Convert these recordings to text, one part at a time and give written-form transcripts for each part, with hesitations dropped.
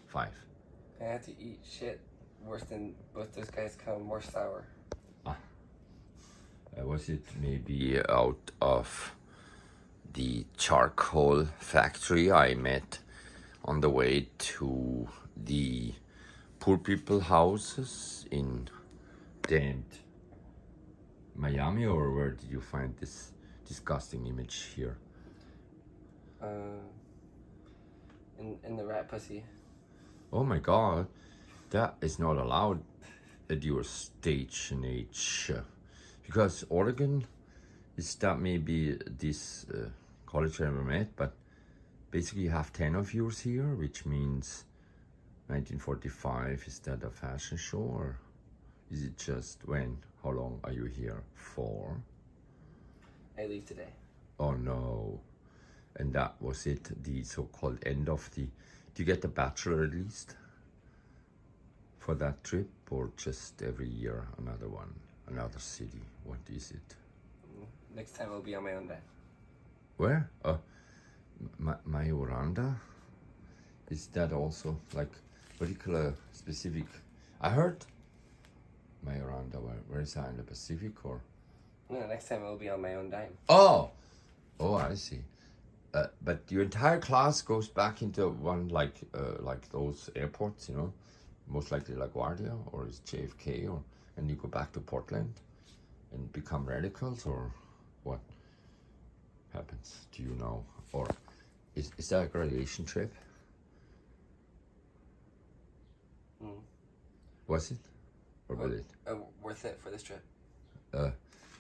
5. I had to eat shit worse than both those guys come, more sour. Was it maybe out of the charcoal factory I met on the way to the poor people houses in damned Miami, or where did you find this disgusting image here? In the rat pussy. Oh my god, that is not allowed at your stage and age. Because Oregon is that maybe this college I never met, but basically you have 10 of yours here, which means 1945. Is that a fashion show, or is it just when? How long are you here for? I leave today. Oh no. And that was it, the so-called end of the... Do you get the bachelor at least for that trip, or just every year another one, another city? What is it? Next time I'll be on my own dime. Where? Majoranda? Is that also like particular specific? I heard Majoranda. Where is that, in the Pacific, or? No, next time I'll be on my own dime. Oh, I see. But your entire class goes back into one like those airports, you know, most likely LaGuardia, or is JFK, or and you go back to Portland and become radicals, or what happens? Do you know, or is that a graduation trip? Was it, or was it? Worth it for this trip.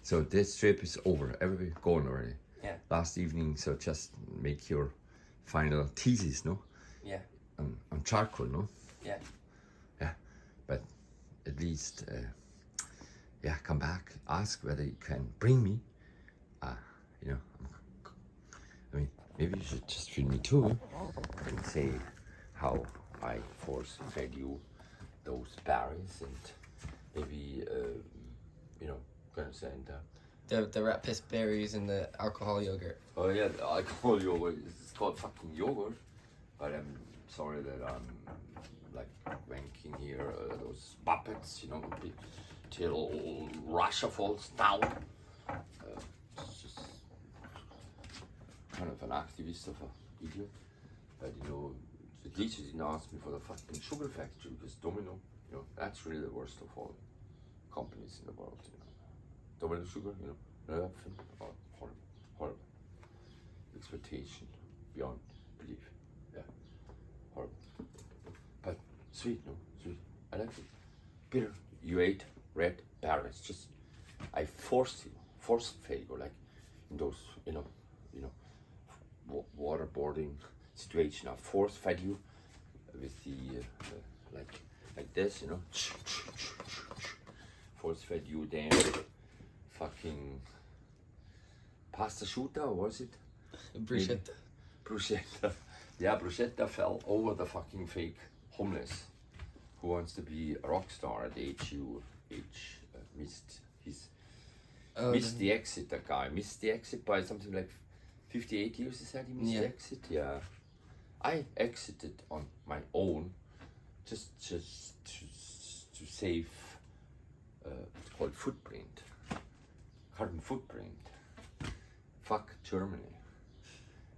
So this trip is over. Everybody going already. Yeah. Last evening, so just make your final thesis, no? Yeah. On charcoal, no? Yeah. Yeah, but at least, come back, ask whether you can bring me, you know, I mean, maybe you should just film me too, and say how I force-fed you those berries, and maybe, you know, gonna send The rat piss berries and the alcohol yogurt. Oh yeah, the alcohol yogurt. It's called fucking yogurt. But I'm sorry that I'm like wanking here. Those puppets, you know, till Russia falls down. It's just kind of an activist of an idiot. But you know, the teacher didn't ask me for the fucking sugar factory, because Domino, you know, that's really the worst of all companies in the world. You know. Domino sugar, you know, horrible. Exploitation beyond belief. Yeah, horrible. But sweet, no, sweet. I like it. Bitter. You ate red berries. Just, I force fed you, like in those, you know, waterboarding situation. I force fed you with the like this, you know. Force fed you damn fucking pasta asciutta, or was it? Bruschetta. Bruschetta. Yeah, bruschetta fell over the fucking fake homeless who wants to be a rock star at age missed the exit. That guy missed the exit by something like 58 years. He said he missed the exit. Yeah, I exited on my own, just to save. It's called footprint. Carbon footprint. Fuck Germany.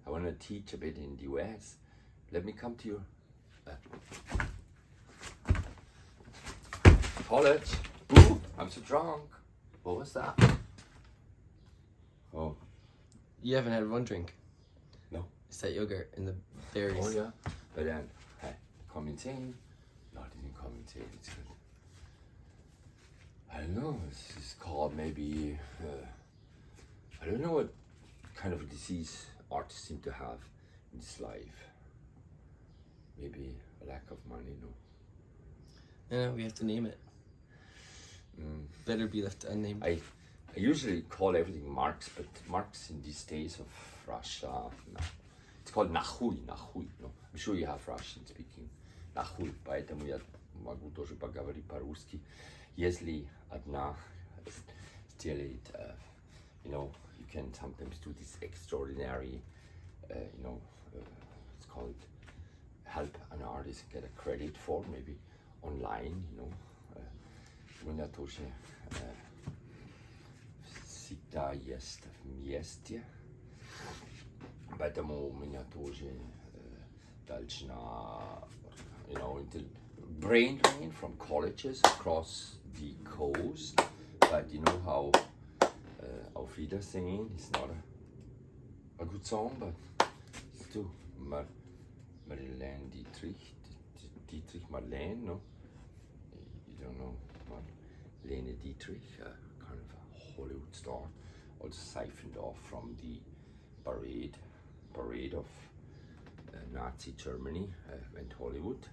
I want to teach a bit in the US. Let me come to your college. Ooh, I'm so drunk. What was that? Oh. You haven't had one drink. No. It's that yogurt and the berries. Oh yeah. But then, hey, commenting. No, I didn't commentate. It's good. I don't know. It's called maybe. I don't know what kind of a disease artists seem to have in this life. Maybe a lack of money, no? Yeah, we have to name it. Better be left unnamed. I usually call everything Marx, but Marx in these days of Russia, no. It's called Nahuy, no? I'm sure you have Russian speaking. Nahuy, поэтому я могу тоже поговорить по-русски. Если одна сделает, you know, you can sometimes do this extraordinary, you know, it's called help an artist get a credit for, maybe online, you know. Mina тоже всегда есть вместе, поэтому меня тоже дальше на, you know, into brain drain from colleges across the coast, but you know how Auf Wiedersehen is not a good song, but it's too Marlene Dietrich Marlene, no? You don't know Marlene Dietrich, kind of a Hollywood star, also siphoned off from the parade of Nazi Germany, went Hollywood.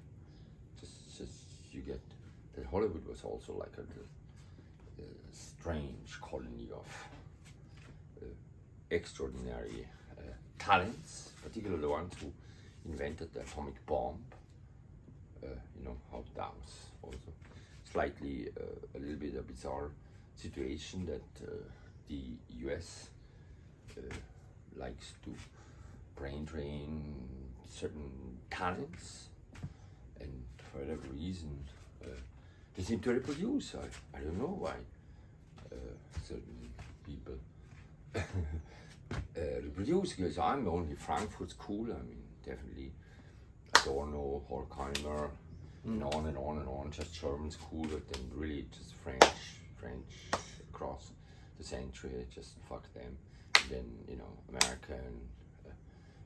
Just you get that Hollywood was also like a strange colony of extraordinary talents, particularly the ones who invented the atomic bomb. You know how that was also slightly a little bit a bizarre situation that the US likes to brain drain certain talents, and for whatever reason they seem to reproduce. I don't know why certain people reproduce, because I'm only Frankfurt school. I mean, definitely Adorno, Horkheimer, and on and on and on, just German school, but then really just French across the century, just fuck them. And then, you know, American,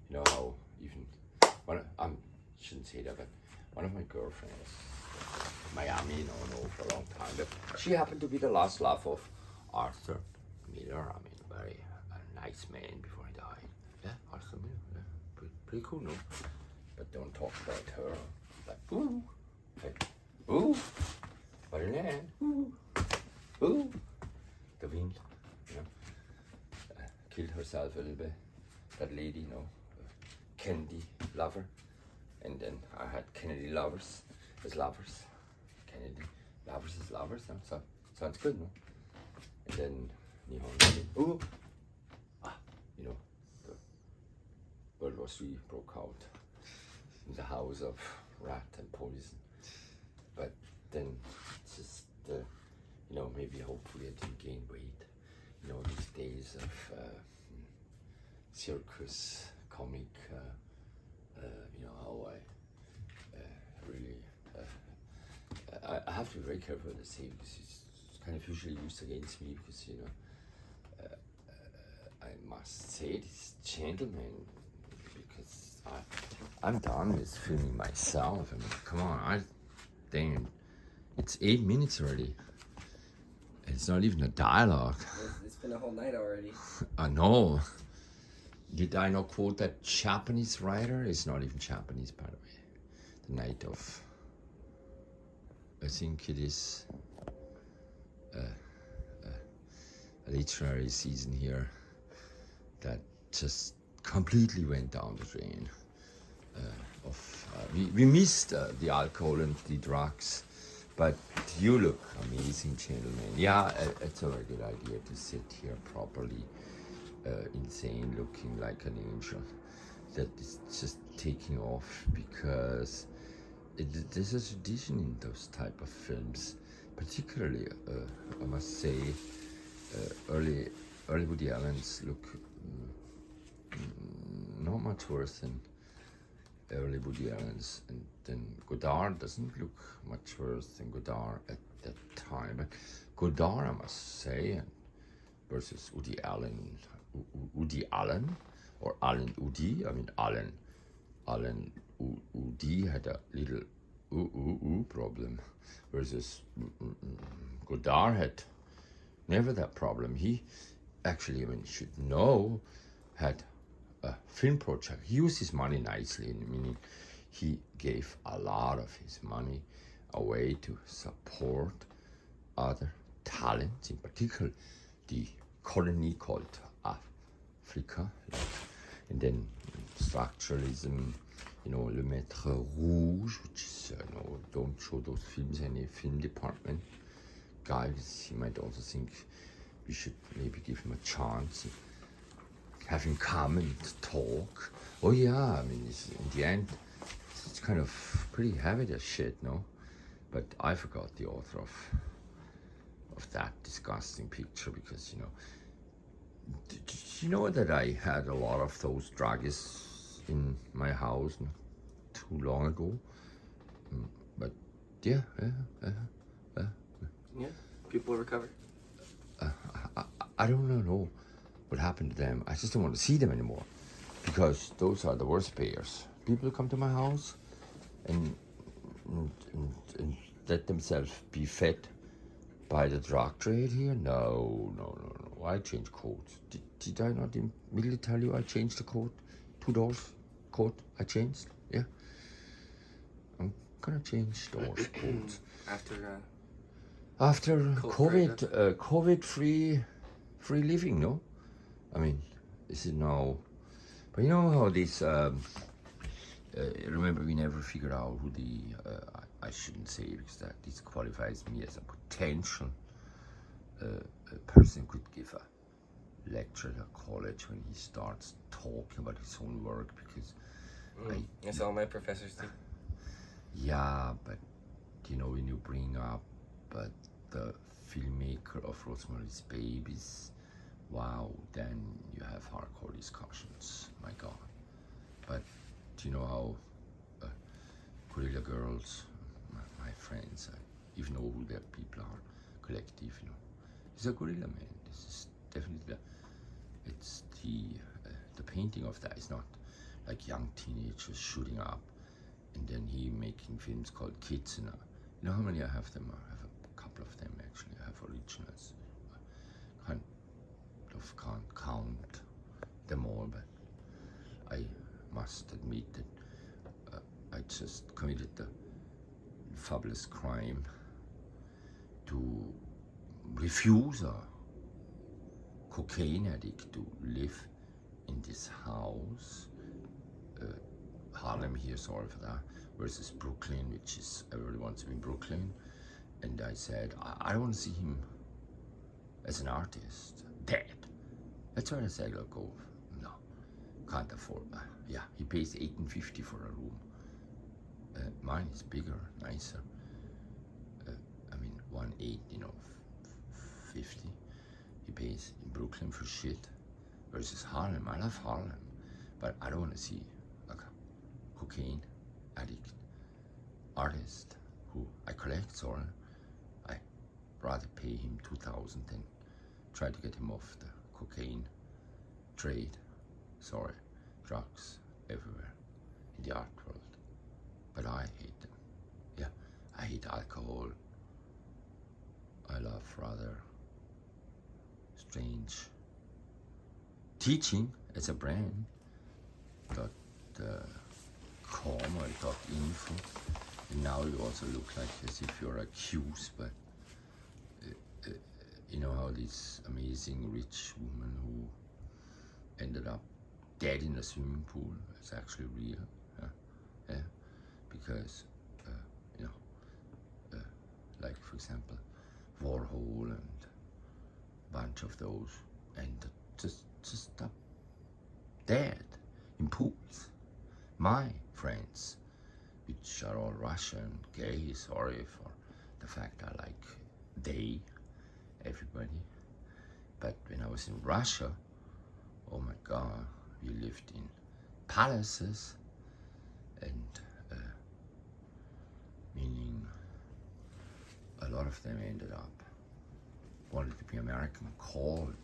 you know how even, shouldn't say that, but one of my girlfriends, Miami, no, for a long time, but she happened to be the last love of Arthur Miller. I mean, very nice man before he died. Yeah, Arthur Miller, yeah, pretty cool, no? But don't talk about her. Like, ooh, hey, ooh, Marlene, ooh, the wind, you know, killed herself a little bit. That lady, you know, Kennedy lover, and then I had Kennedy lovers as lovers. Kennedy lovers as lovers, no? So sounds good, no? And then Nihon, you know, the World War III broke out in the house of rat and poison. But then just, you know, maybe hopefully I didn't gain weight. You know, these days of circus, comic, you know, how I really, I have to be very careful what I say, because it's kind of usually used against me, because, you know, I must say this gentleman, because I'm done with filming myself. I mean, come on, damn, it's 8 minutes already. It's not even a dialogue. It's been a whole night already. I know. Did I not quote that Japanese writer? It's not even Japanese, by the way. The night of, I think it is a literary season here that just completely went down the drain. We missed the alcohol and the drugs, but you look amazing, gentlemen. Yeah, it's a very good idea to sit here properly, insane, looking like an angel that is just taking off, because there's a tradition in those type of films, particularly, I must say, early Woody Allen's look not much worse than early Woody Allen's, and then Godard doesn't look much worse than Godard at that time. But Godard, I must say, versus Woody Allen, or Allen Woody. I mean, Allen Woody had a little problem, versus Godard had never that problem. He actually, I mean, should know, had a film project. He used his money nicely, meaning he gave a lot of his money away to support other talents, in particular the colony called Africa, and then structuralism, you know, Le Maître Rouge, which is, you know, don't show those films in a film department. Guys, he might also think we should maybe give him a chance, have him come and talk. Oh yeah, I mean, in the end, it's kind of pretty heavy, that shit, no? But I forgot the author of that disgusting picture because, you know, did you know that I had a lot of those druggies in my house not too long ago? But yeah, Yeah, people recover. I don't know what happened to them. I just don't want to see them anymore because those are the worst payers. People come to my house and let themselves be fed by the drug trade here. No. I changed codes. Did I not immediately tell you I changed the code? $2 code I changed. Yeah, I'm gonna change those codes after COVID free living. No, I mean, is it now? But you know how this. Remember, we never figured out who the. I shouldn't say because that disqualifies me as a potential person could give a lecture at a college when he starts talking about his own work because that's all my professors do. Yeah, but you know, when you bring up the filmmaker of Rosemary's Babies, wow, then you have hardcore discussions. My God. But do you know how Gorilla Girls, my friends, I even know who their people are, collective, you know. He's a gorilla man. This is definitely it's the painting of that is not like young teenagers shooting up and then he making films called Kids. And you know how many I have them? I have a couple of them actually. I have originals. I can't count them all, but I must admit that I just committed the fabulous crime to refuse a cocaine addict to live in this house. Harlem here, sorry for that, versus Brooklyn, which is, everybody wants to be in Brooklyn. And I said, I don't want to see him as an artist, dead. That's where I said, I'll go, no, can't afford. Yeah, he pays $18.50 for a room. Mine is bigger, nicer. I mean, 1.8, you know, 50. He pays in Brooklyn for shit. Versus Harlem, I love Harlem, but I don't want to see a cocaine addict artist who I collect. Sorry, I rather pay him $2,000 than try to get him off the cocaine trade. Sorry, drugs everywhere in the art world. But I hate them. Yeah, I hate alcohol. I love rather strange teaching as a brand. .com or .info. And now you also look like as if you're accused, but you know how this amazing rich woman who ended up dead in a swimming pool is actually real. Yeah. Because you know, like for example Warhol and a bunch of those, and just up dead in pools. My friends, which are all Russian, gay, sorry for the fact I like everybody. But when I was in Russia, oh my God, we lived in palaces, and meaning a lot of them ended up wanted to be American, called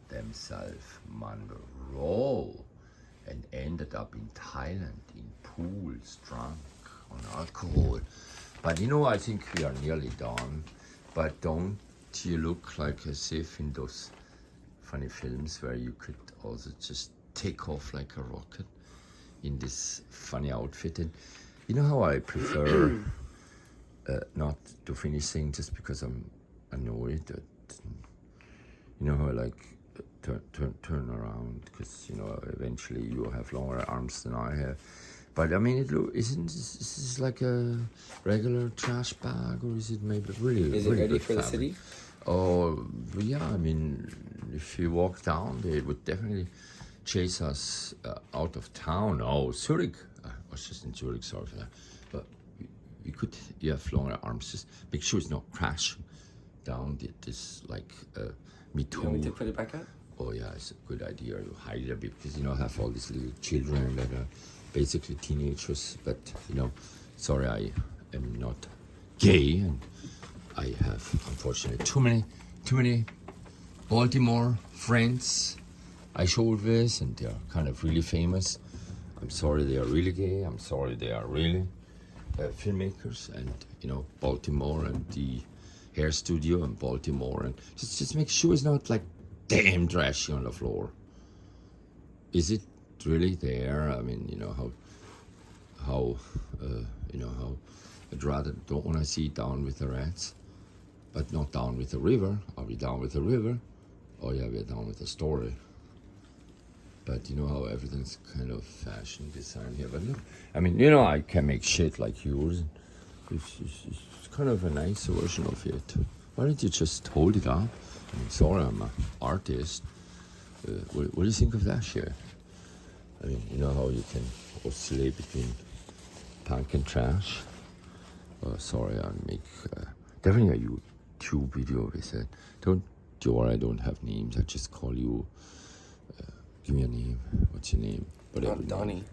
themselves Monroe, and ended up in Thailand in pools, drunk on alcohol. But you know, I think we are nearly done. But don't you look like as if in those funny films where you could also just take off like a rocket in this funny outfit? And you know how I prefer not to finish saying just because I'm annoyed that, you know how I like turn around, because you know eventually you have longer arms than I have. But I mean, isn't this like a regular trash bag, or is it maybe really? Is it ready for the city? Oh yeah, I mean, if you walk down, they would definitely chase us out of town. Oh, Zurich, was just in Zurich, sorry for that. But we could, flong our arms, just make sure it's not crashing down this like Me Too. You want me to put it back up? Oh yeah, it's a good idea. You hide it a bit because I have all these little children that are basically teenagers. But sorry, I am not gay, and I have unfortunately too many Baltimore friends I showed with, and they are kind of really famous. I'm sorry they are really gay. I'm sorry they are really filmmakers, and Baltimore and the hair studio in Baltimore, and just make sure it's not like damn trashy on the floor. Is it really there? I mean, how I'd rather don't want to see Down with the Rats, but not Down with the River. Are we down with the river? Oh yeah, we're down with the story. But you know how everything's kind of fashion design here. But look, I mean, I can make shit like yours. It's kind of a nice version of it. Why don't you just hold it up? I mean, sorry, I'm an artist. What do you think of that shit? I mean, you know how you can oscillate between punk and trash? Sorry, I'll make definitely a YouTube video with that. Don't worry, I don't have names. I just call you. Give me a name. What's your name? Whatever. Donnie.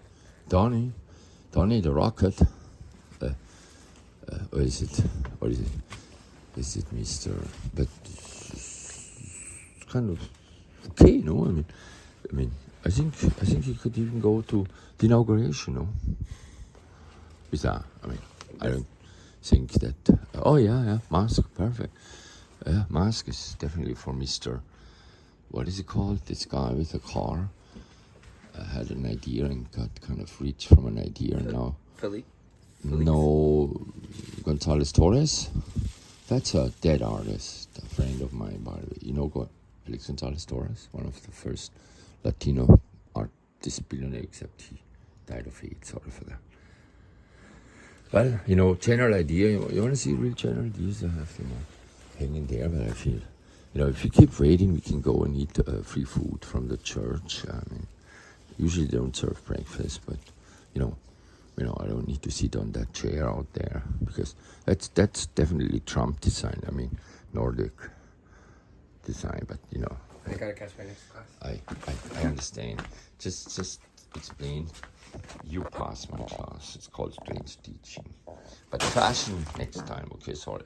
Donnie the Rocket. Or is it? What is it? Is it Mr.? But it's kind of okay, no? I mean, I think you could even go to the inauguration, no? Is that? I mean, I don't think that. Oh yeah, mask, perfect. Yeah, mask is definitely for Mr. What is it called? This guy with a car had an idea and got kind of rich from an idea now. Philly? No, Gonzalez Torres. That's a dead artist, a friend of mine, by the way. You know Felix Gonzalez Torres, one of the first Latino artists, billionaire, except he died of AIDS. Sorry for that. Well, general idea. You want to see real general ideas? I have them hanging there, but I feel, if you keep waiting, we can go and eat free food from the church. I mean, usually they don't serve breakfast, but I don't need to sit on that chair out there because that's definitely Trump design. I mean, Nordic design, but I gotta catch my next class. I understand. Just explain. You pass my class. It's called strange teaching. But fashion next time. Okay, sorry.